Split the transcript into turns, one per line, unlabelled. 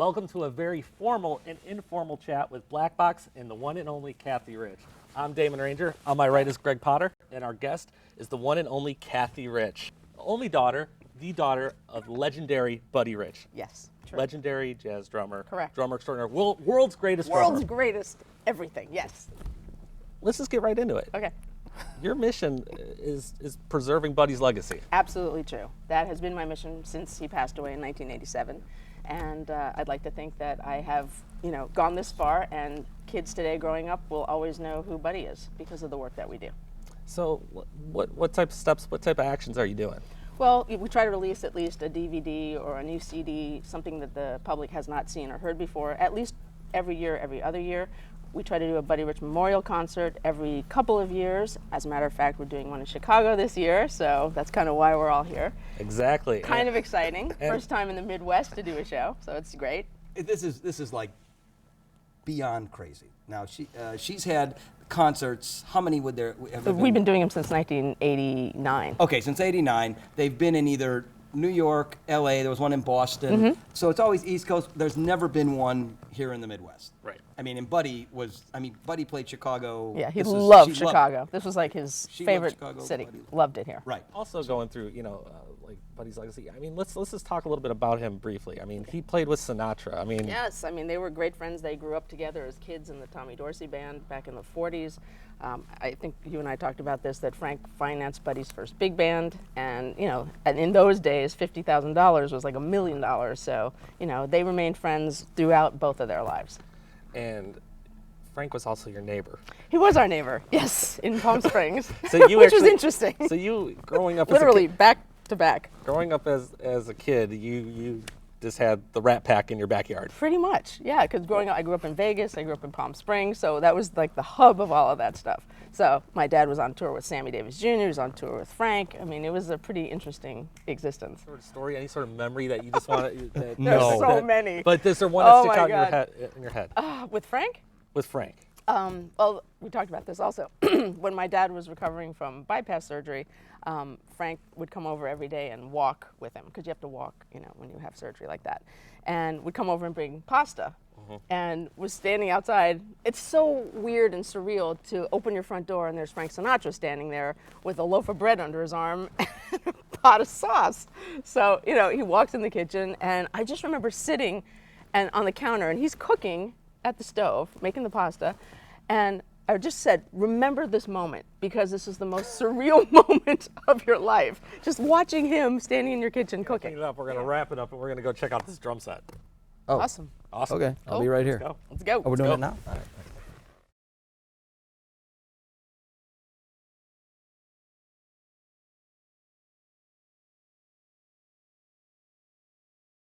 Welcome to a very formal and informal chat with Black Box and the one and only Cathy Rich. I'm Damon Ranger. On my right is Greg Potter, and our guest is the one and only Cathy Rich, the daughter of legendary Buddy Rich.
Yes, true.
Legendary jazz drummer.
Correct.
Drummer extraordinaire. World's greatest drummer.
World's greatest everything, yes.
Let's just get right into it.
Okay.
Your mission is preserving Buddy's legacy.
Absolutely true. That has been my mission since he passed away in 1987. And I'd like to think that I have, gone this far, and kids today growing up will always know who Buddy is because of the work that we do.
So what type of steps, what type of actions are you doing?
Well, we try to release at least a DVD or a new CD, something that the public has not seen or heard before, at least every year, every other year. We try to do a Buddy Rich Memorial Concert every couple of years. As a matter of fact, we're doing one in Chicago this year, so that's kind of why we're all here.
Exactly.
Kind of exciting. First time in the Midwest to do a show, so it's great.
This is like beyond crazy. Now she's had concerts. How many would there have there
We've been doing them since 1989.
Okay, since '89. They've been in either New York, LA. There was one in Boston.
Mm-hmm.
So it's always East Coast. There's never been one here in the Midwest.
Right.
And Buddy played Chicago.
Yeah, he
She
loved Chicago. This was like his
She loved
favorite
Chicago,
city.
Buddy.
Loved it here.
Right.
Also going through, like Buddy's legacy. Let's just talk a little bit about him briefly. He played with Sinatra.
Yes, they were great friends. They grew up together as kids in the Tommy Dorsey band back in the 40s. I think you and I talked about this, that Frank financed Buddy's first big band, and and in those days, $50,000 was like $1 million. So they remained friends throughout both of their lives.
And Frank was also your neighbor.
He was our neighbor, yes, in Palm Springs,
which
was interesting.
So you growing up
literally back to back.
Growing up as a kid, you just had the Rat Pack in your backyard.
Pretty much, yeah, because growing up, I grew up in Vegas, I grew up in Palm Springs, so that was like the hub of all of that stuff. So my dad was on tour with Sammy Davis Jr., he was on tour with Frank. It was a pretty interesting existence.
Sort of story, any sort of memory that you just want to...
There's so many.
But is there one that
Oh
sticks
my
out
God.
in your head?
With Frank?
With Frank.
Well, we talked about this also. When my dad was recovering from bypass surgery, Frank would come over every day and walk with him, because you have to walk, when you have surgery like that. And would come over and bring pasta, and was standing outside. It's so weird and surreal to open your front door and there's Frank Sinatra standing there with a loaf of bread under his arm and a pot of sauce. So, he walks in the kitchen, and I just remember sitting and on the counter, and he's cooking at the stove, making the pasta, and I just said, remember this moment, because this is the most surreal moment of your life. Just watching him standing in your kitchen cooking.
We're going to wrap it up, and we're going to go check out this drum set.
Awesome.
Awesome.
Okay, I'll
Cool.
be right here.
Let's go.
Let's go.
Oh, we're doing
go.
it now? All right.